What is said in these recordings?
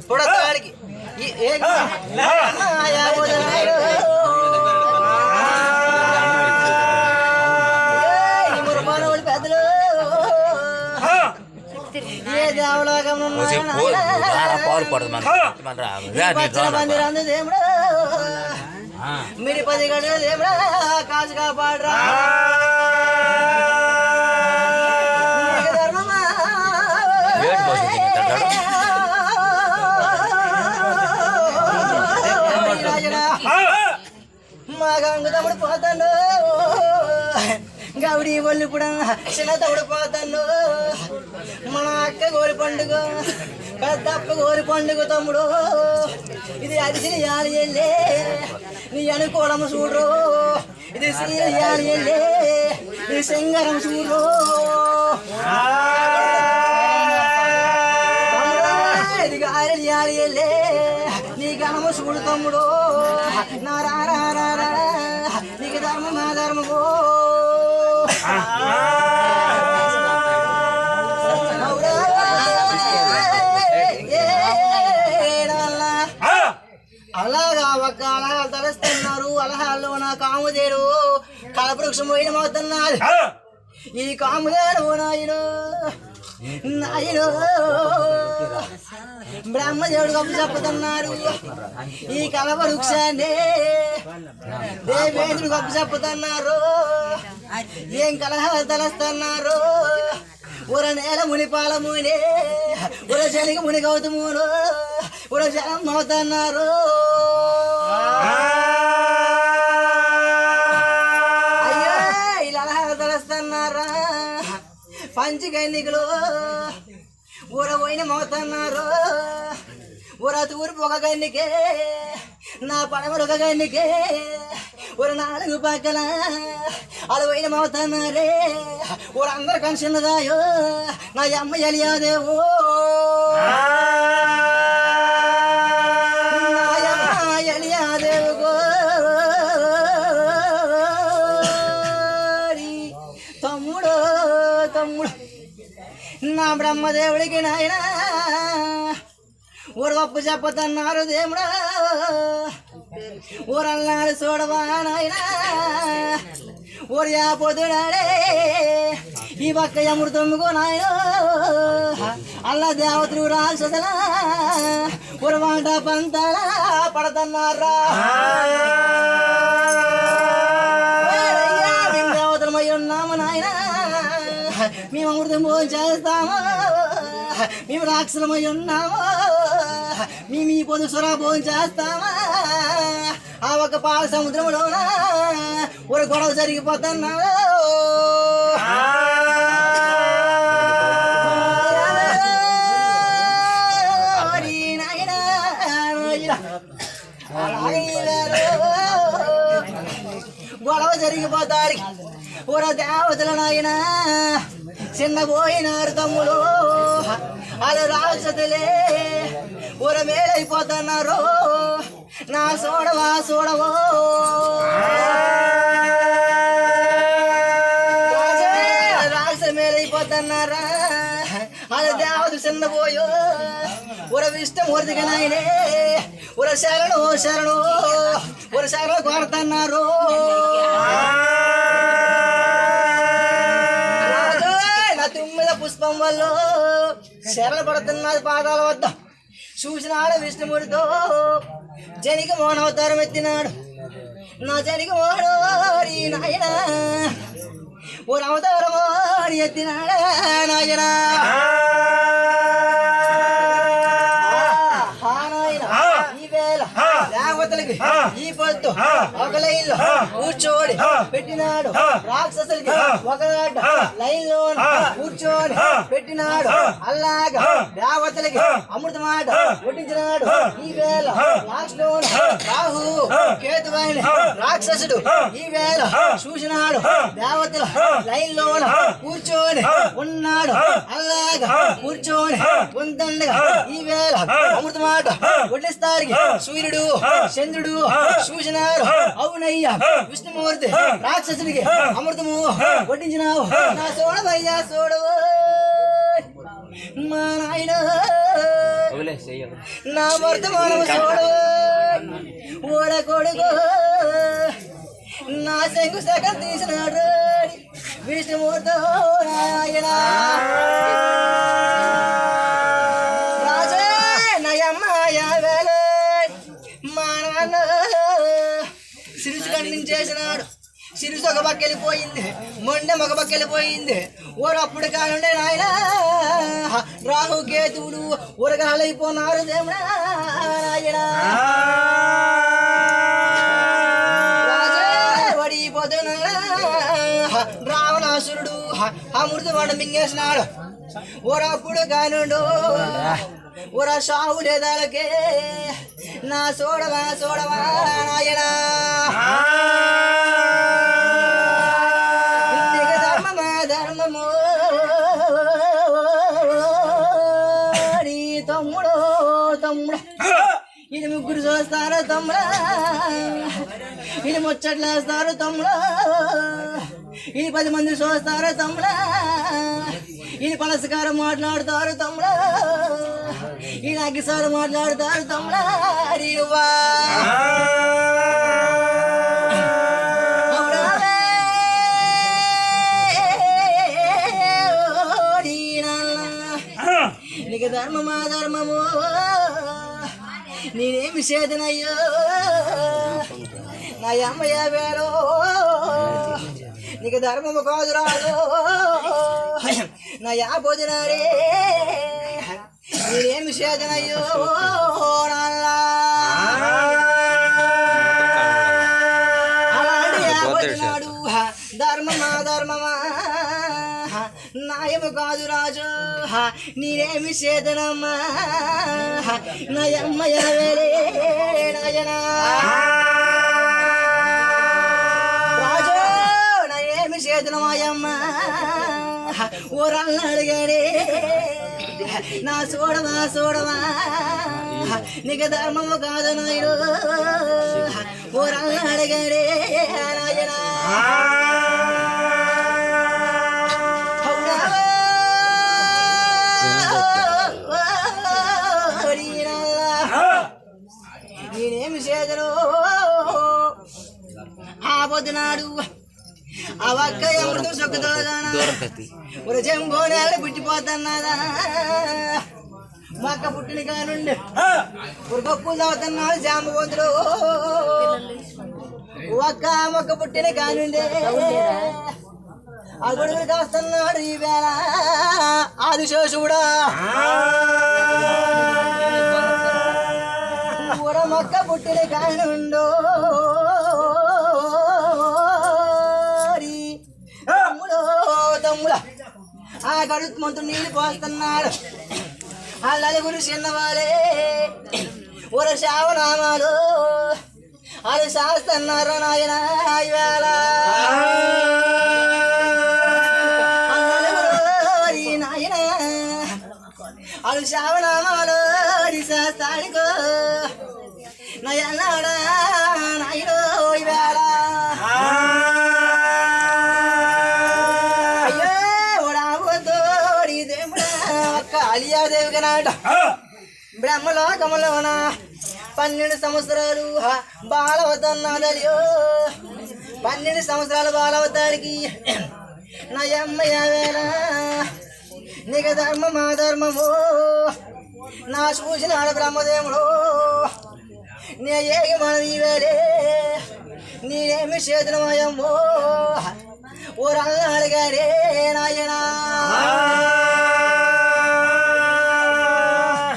పుడతాడికి పెద్దలు ఏ దేవలోకం దేవుడా మీరు 10 గంటలు దేవుడా కాసు కాపాడరా మా గంగు తమ్ముడు పోతాను గౌడి ఒళ్ళు కూడా చిన్న తమ్ముడు పోతాను మన అక్క గోరి పండుగ పెద్దప్ప గోరి పండుగ తమ్ముడు ఇది అరిసిన యాలి వెళ్ళే నీ అనుకోవడం చూడరు ఇది సీల యాలి వెళ్ళే నీ సింగరం చూడరు ఇది గారెలు యాలి వెళ్ళే నీ గణము చూడు తమ్ముడు నా రా నీకు ధర్మం నా ధర్మము అలాగా ఒక అలహా తలస్తున్నారు అలహాల్లో నా కాముదేడు కలవృక్షం పోయిన మోతున్నారు ఈ కాముదేడు నాయను నాయను బ్రహ్మదేవుడు గొప్ప చెప్పుతున్నారు ఈ కలవృక్షాన్ని దేవేంద్రుడు గొప్ప చెప్పుతున్నారు ఏం కలహాలు తలస్తున్నారు ఉర నేల మునిపాల ముని ఉర శనికి ముని గౌతమును ఉర జనం మోతున్నారు అయ్యో ఇలా తలస్తున్నారా పంచగన్నికలు ఊర పోయిన మోతున్నారు ఊర తూర్పు ఒక గన్నికే నా పడమరు ఒక గన్నికే ఊర 4 పక్కల అలా పోయిన మోతున్నారే ఊరందరూ కనిసిన్నదాయో నా అమ్మ ఎలియాదేవో ఎలియాదేవు తమ్ముడు తమ్ముడు నా బ్రహ్మదేవుడికి నాయనా ఊరు గొప్ప చెప్పతన్నారు దేవుడా ఊరన్నాడు చూడవా నాయనా ఊరు యాపోతుడాడే ఈ పక్క అమృతమ్ముకో నాయన అల్లా దేవతలు రాక్షసులా ఊరు వంట పంతలా పడతన్నారా మేము దేవతలమై ఉన్నాము నాయన మేము అమృతం భోజనం చేస్తాము మేము రాక్షసులమై ఉన్నాము మేము ఈ పొద్దు సురా భోజనం చేస్తామా ఆ ఒక పాల సముద్రంలోనా ఒక గొడవ జరిగిపోతున్నా గొడవ జరిగిపోతారు ఊర దేవతల నాయన చిన్న పోయినారు తమ్ముడు అలా రాక్షసులే ఊర మేలైపోతున్నారు నా చూడవా చూడవో రాక్షసు మేలైపోతున్నారా అలా దేవతలు చిన్న పోయో ఊర ఇష్టం ఊరిదిగా నాయనే ఊర శరణు శరణు ఊర శరణు కోరుతున్నారు తుమ్మిద పుష్పం వల్ల శరణ పడుతున్నది పాదాల వద్ద చూసినాడు విష్ణుమూర్తితో జనికి మోహనవతారం ఎత్తినాడు నా జనికి మోహనోరి నాయన ఓ అవతారమోని ఎత్తినాడా నాయన ఈ వేళ దేవతలకి ఈ పొద్దు ఒక లైన్ లో కూర్చోడి పెట్టినాడు రాక్షసులకి ఒక లైన్ లో కూర్చోని పెట్టినాడు అలాగా దేవతలకి అమృతమాట కొట్టించినాడు ఈ వేళ లాస్ట్ లో రాహు కేతువైన రాక్షసుడు ఈ వేళ చూసినాడు దేవతల లైన్ లో కూర్చొని ఉన్నాడు అలాగా కూర్చొని ఉందండగా ఈ వేళ అమృతమాట కొట్టిస్తారు సూర్యుడు చంద్రుడు చూసినారు అవునయ్యా విష్ణుమూర్తి రాక్షసుడికి అమృతము వడ్డించినావు నా చూడవయ్యా చూడవు మా నాయన నా వర్తమానం చూడు ఓడ కొడుకు నా శంకు సగం తీసినాడు విష్ణుమూర్తో ఆయన రాజే నయమ్మ యావేలే మా నాన్న సిరిసి ఖండించేసినాడు సిరిసి ఒక పక్క వెళ్ళిపోయింది మొండె ఒక పక్క వెళ్ళిపోయింది ఊరప్పుడు కానుండే నాయన రాహు కేతువులు ఊరగాలైపోయినారు దేవుడా నాయన రావణాసురుడు ఆ మృతి వాడు మింగేసినాడు ఊరప్పుడు కానుండు ఊర సావు లేదాలకే నా చూడవా చూడవా నాయన ధర్మమా ధర్మము నీ తమ్ముడు తమ్ముడు ఇది ముగ్గురు చూస్తారు తమ్ముడా ఇది ముచ్చట్లు వేస్తారు తమ్ముడా ఇది 10 మంది చూస్తారు తమ్ముడా ఇది పలసకారం మాట్లాడతారు తమ్ముడా ఇది అగ్గిసారు మాట్లాడతారు తమ్ముడా రీవా నీకు ధర్మమా ధర్మము నేనేమి చేదనయ్యో నా అమ్మయ్య వేరో నీకు ధర్మము కాదు రాదు నా యాబోదినారే నేనేమి చేదనయ్యో అలాంటి యాబోదినాడు ధర్మమా ధర్మమా నాయము కాదు రాజు నేనేమి చేదనమ్మా నాయమ్మయ్య వేరే నాయనా రాజు నాయేమి చేదనమాయమ్మ ఊరల్ని అడిగాడే నా చూడవా చూడవా నీకు ధర్మము కాదు నాయుడు ఊరల్ని అడిగాడే నాయనా నేనేమి చేదను ఆ పొద్దునాడు ఆ ఒక్క ఎవరితో సొక్కుతానా చెంగోనేళ్ళు పుట్టిపోతున్నాదా మొక్క పుట్టిన కానుండి గొప్పులు తాగుతున్నాడు జామ పొందులు ఒక్క మొక్క పుట్టిన కానుండే ఆ గొడుగులు కాస్తున్నాడు ఈ వేళ ఆదిశేషుడా మొక్క పుట్టిన కానుండో తమ్ముడో తమ్ముడా ఆ గడుపు మంతు నీళ్ళు పోస్తున్నాడు ఆ నలుగురు చిన్నవాళ్ళే ఊర శావనామాలు అది శాస్తున్నారు నాయన వేళ నాయన అది శావనామాలు శాస్తాడుకో నయనాడా నాయనో వేళ అయ్యో ఓడాబోతోడి దేవుడా ఒక్క అలియాదేవి నాట బ్రహ్మలోకములోన 12 సంవత్సరాలు బాలవతన్నాదలియో 12 సంవత్సరాలు బాలవతాడికి నయమ్మయ్య వేళ నీకు ధర్మమా ధర్మము నా చూసినాడు బ్రహ్మదేవుడు నే ఏగి మనది వేలే నేనేమి చేతులమయమ్మో ఊరల్ని అడిగారే నాయనా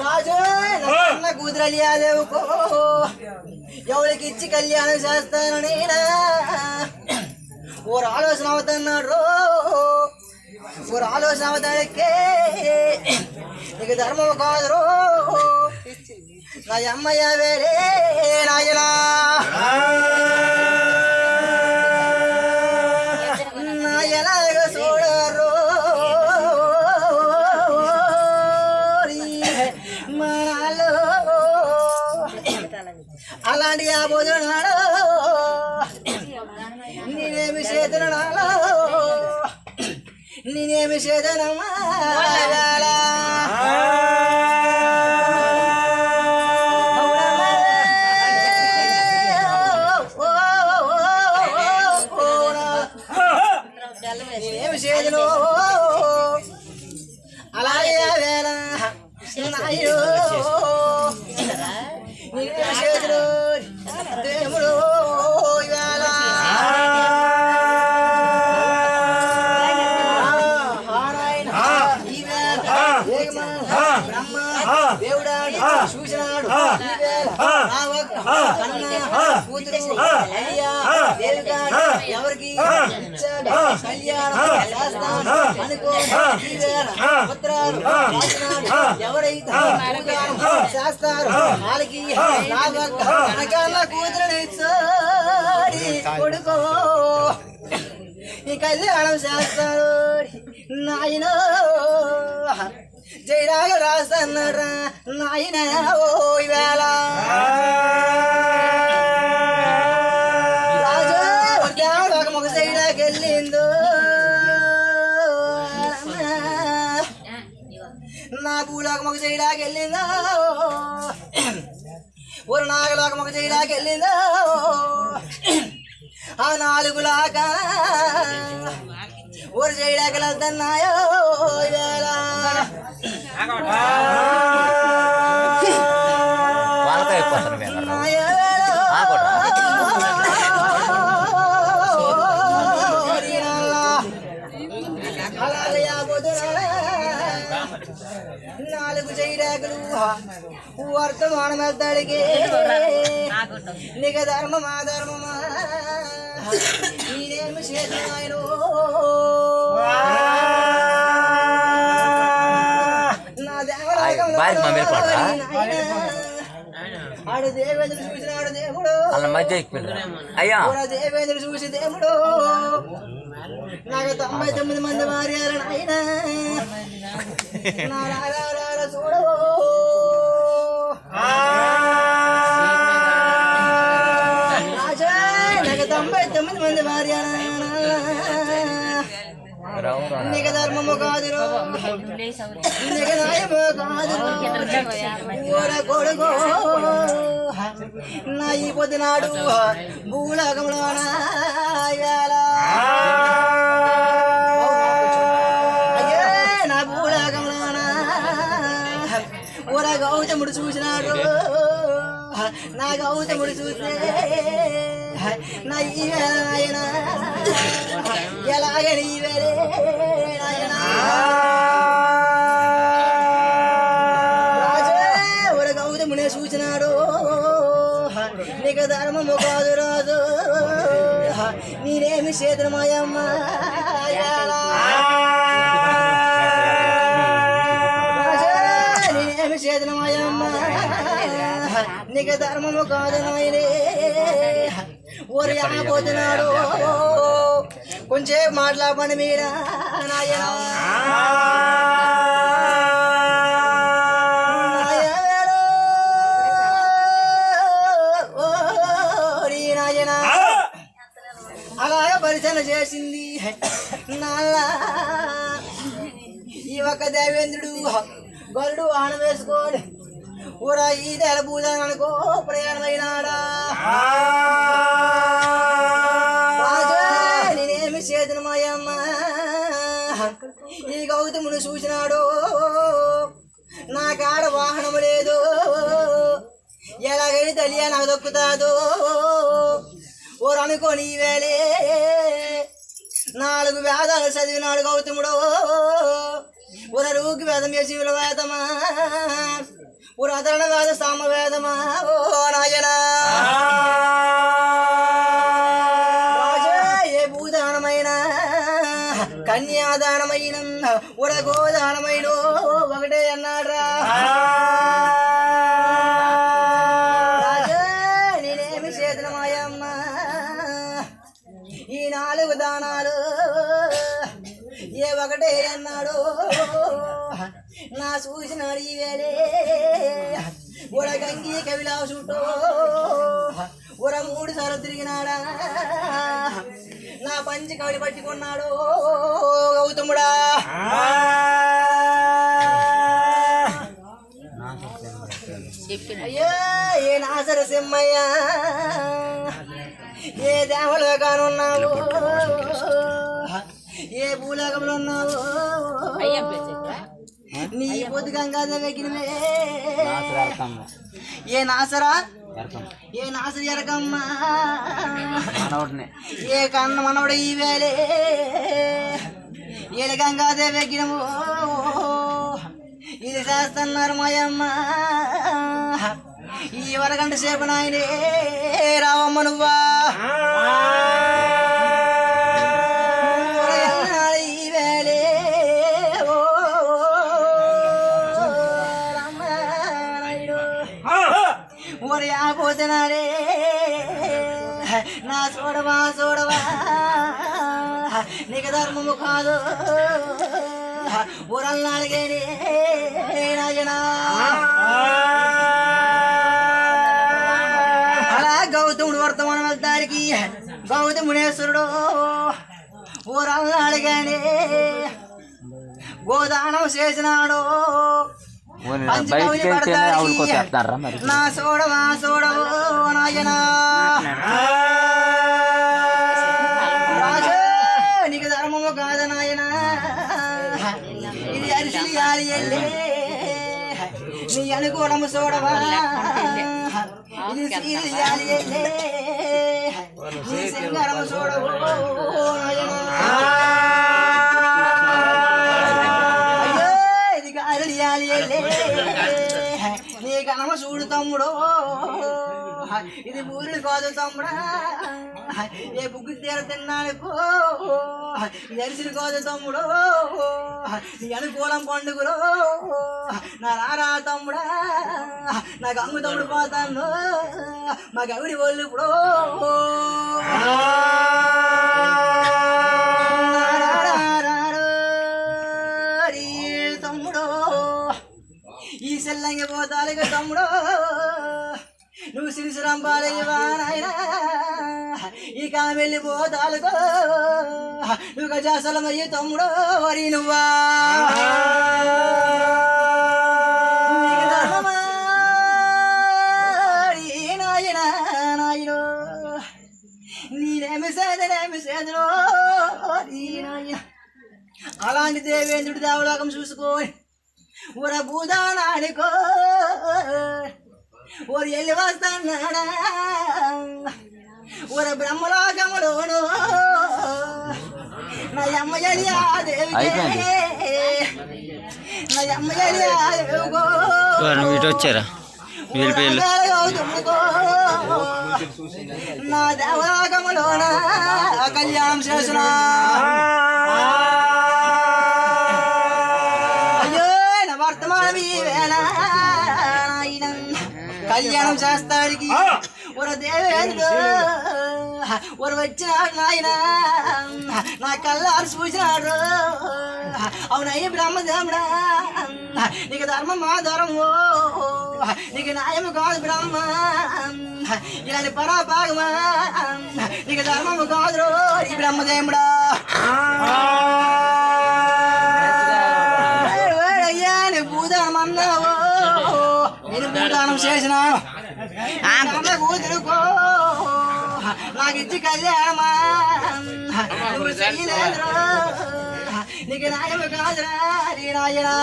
రాజు నా కూతురలియాదేవుకో ఎవరికి ఇచ్చి కళ్యాణం చేస్తాను నేనా ఊరు ఆలోచన అవుతున్నాడు ఊరు ఆలోచన అవుతాడికే నీకు ధర్మం కాదు నా అమ్మయ్య వేరే నాయనా నా ఎలాగ చూడరు మనాలో అలాంటి ఆ భోజనాడు నేనేమి చేతునాలో నేనేమి చేదనమ్మా నాయో చేతులు దేవుడు ఇవాళ దేవుడాడు చూసినాడు కూతురు అయ్యా దేవుడాడు ఎవరికి ఇచ్చాడు కళ్యాణం చేస్తాను అనుకో పుత్రాలు ఎవరైతే చేస్తారు వాళ్ళకి కనకాల కూతురు ఇచ్చాడు కొడుకో ఈ కళ్యాణం చేస్తాడు నాయన జయరాగ రాస్తారా నాయన ఓ వేళ రాజా ఒక మొగ సైడాకి వెళ్ళిందో నా పూలోక మొగ సైడాకి వెళ్ళిందో ఒక నాగలోక మొగ సైడాకి వెళ్ళిందో ఆ 4 లాక ఊరు చేయడానికి వెళ్తున్నాయో నాలుగు చేయడాకులు వర్తమానం వెళ్తాడికి నీకు ధర్మమా ధర్మమా నేనేమి చేతున్నాయను నా దేవరాగంలో ఆడు దేవేంద్రుడు చూసినాడు దేవుడు అయ్యా దేవేంద్రుడు చూసి దేవుడు నాకు 99 మంది భార్యలు నాయన నా రాగాల చూడు రాజా నాకు 99 మంది భార్యలు నీకు ధర్మము కాదురు నీకు న్యాయము కాదురు కొడుకో నా ఈ పొద్దునాడు భూలోకంలో నా భూలోకంలోన ఊర గౌతముడు చూసినాడు నా గౌతముడు చూస్తే నా ఈ నాయన ఎలాగని ఈవేరే నాయన రాజే ఊర గౌతముడే చూసినాడు నీకు ధర్మము కాదు రాదు నేనేమి చేతులు మాయమ్మ నేనేమి చేతులు మాయమ్మ నీకు ధర్మము కాదు నాయనే ఊరు పోతున్నాడు కొంచెం మాట్లాపండి మీరా నాయన అలాగే పరిచయం చేసింది నాన్న ఈ ఒక్క దేవేంద్రుడు గరుడు వాహనం వేసుకోడు ఊర ఈ తెల పూజని అనుకో ప్రయాణమైనాడా నేనేమి చేతును మాయమ్మ ఈ గౌతమును చూసినాడు నా కాడ వాహనము లేదు ఎలాగైనా తెలియ నాకు దొక్కుతాదో ఓరు అనుకోని వేలే 4 వేదాలు చదివినాడు గౌతముడు ఊర రూకి వేదం చేసి వేదమా ఊర అదరణ వేద సామ వేదమా ఓ నాయన ఏ భూదానమైన కన్యాదానమైన ఊర గోదానమైన ఒకటే అన్నాడ్రా నేనేమి చేతుల మాయమ్మ ఈ 4 దానాలు ఏ ఒకటే అన్నాడు నా చూసినాడు ఈ వేలే ఊర గంగి కవిలా చుట్టూ ఊర 3 సార్లు తిరిగినాడా నా పంచి కవిలి పట్టుకున్నాడు గౌతముడా అయ్యా ఏ నాసర సింహయ్య ఏ దేవలోకానున్నావు ఏ భూలోకంలో ఉన్నావు నీ పొద్దు గంగాదేవి ఎగినవే ఏ నాసరా ఏ నాసరి ఎరకమ్మా ఏ కన్న మనవడు ఈ వేలే ఏ గంగాదేవి ఎగినవు ఇది చేస్తున్నారు మాయమ్మ ఈ వరగంట సేపు నాయనే రావమ్మ నువ్వా ఈ వేలే ఓరి ఆపోతున్నారే నా చూడవా చూడవా నీకు ధర్మము కాదు ఊరల్ని అడిగేనే నాయనా అలా గౌతముడు వర్తమానం వెళ్తానికి గౌతమునేశ్వరుడు ఊరల్ని అడిగానే గోదానం చేసినాడు నా చూడవా చూడవు నాయనా నీకు ధర్మము కాదు నాయనా ఇది అరిసిలి గాలి ఎల్లే నీ అనుకూలము చూడవా ఇది సీలి గాలి ఎల్లే నీ సింగారము చూడవు నాయనా అయ్యో ఇది గాలి గాలి ఎల్లే నీ కనమ చూడు తమ్ముడు ఇది ఊరిని కాదు తమ్ముడా ఏ బుగ్గు తీర తిన్నానుకో ఇది అరిసిని కాదు తమ్ముడు నీ అనుకూలం పండుగలో నా రారా తమ్ముడా నాకు అమ్ము తమ్ముడు పోతాను మా గవిడి వాళ్ళు ఇప్పుడు తమ్ముడు ఈ సెల్లంగి పోతాలిగా తమ్ముడు నువ్వు శ్రీశ్రంబాలయ్యవా నాయనా ఈ కామెల్లి పోతాలుగో నువ్వు గజాసలమయ్యి తమ్ముడు వరి నువ్వా నాయన నాయనో నేనేమి సేదరో నాయన అలాంటి దేవేంద్రుడి దేవలోకం చూసుకోని ఊర భూదానాడుకో ఓరి ఎల్లి వస్తాడా ఓర బ్రహ్మలోకములోను నా అమ్మయ్యలి ఆ దేవికే నా అమ్మయ్యలి ఆ దేవికో వచ్చారా నా దేవలోకములోన కళ్యాణం చేసిన అయ్యో నా వర్తమానం ఈ వేళ కళ్యాణం చేస్తాడికి ఒక దేవేంద్రుడు ఒక వచ్చినాడు నాయన నా కళ్ళారు చూసినాడు అవునయ్య బ్రహ్మదేవుడా నీకు ధర్మం మా ధర్మము నీకు న్యాయము కాదు బ్రహ్మ ఇలాంటి పరాపాగమా నీకు ధర్మము కాదు ఈ బ్రహ్మదేవుడా అయ్యా నీకు భూదానం అన్నావు నేను భూదానం చేసినాను కూతురుకో నాకు ఇచ్చి కళ్యాణమా నువ్వు చెయ్యలేదు నీకు న్యాయము కాదురా నీ నాయనా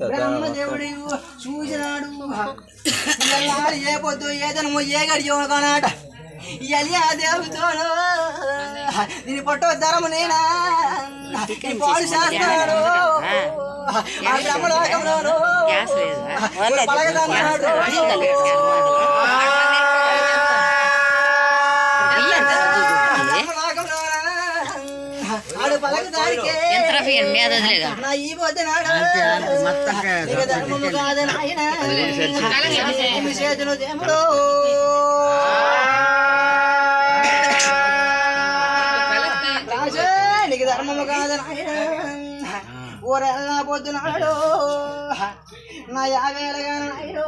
బ్రహ్మదేవుడు చూసినాడు ఏ పొద్దు ఏదనమో ఏ గడియో కానాట ఇయలియా దేవుతోడు దీని పొట్టో ధరము నేనా పాడు చేస్తాడు ఆ బ్రహ్మలోకంలోను పలకదన్నాడు ఆడు పలకదానికే నా ఈ పొద్దునాడు ధర్మము కాదు నాయన చేతులు దేవుడు నీకు ధర్మము కాదు నాయన ఊరెల్లా పొద్దునాడు నా 50 నాయుడు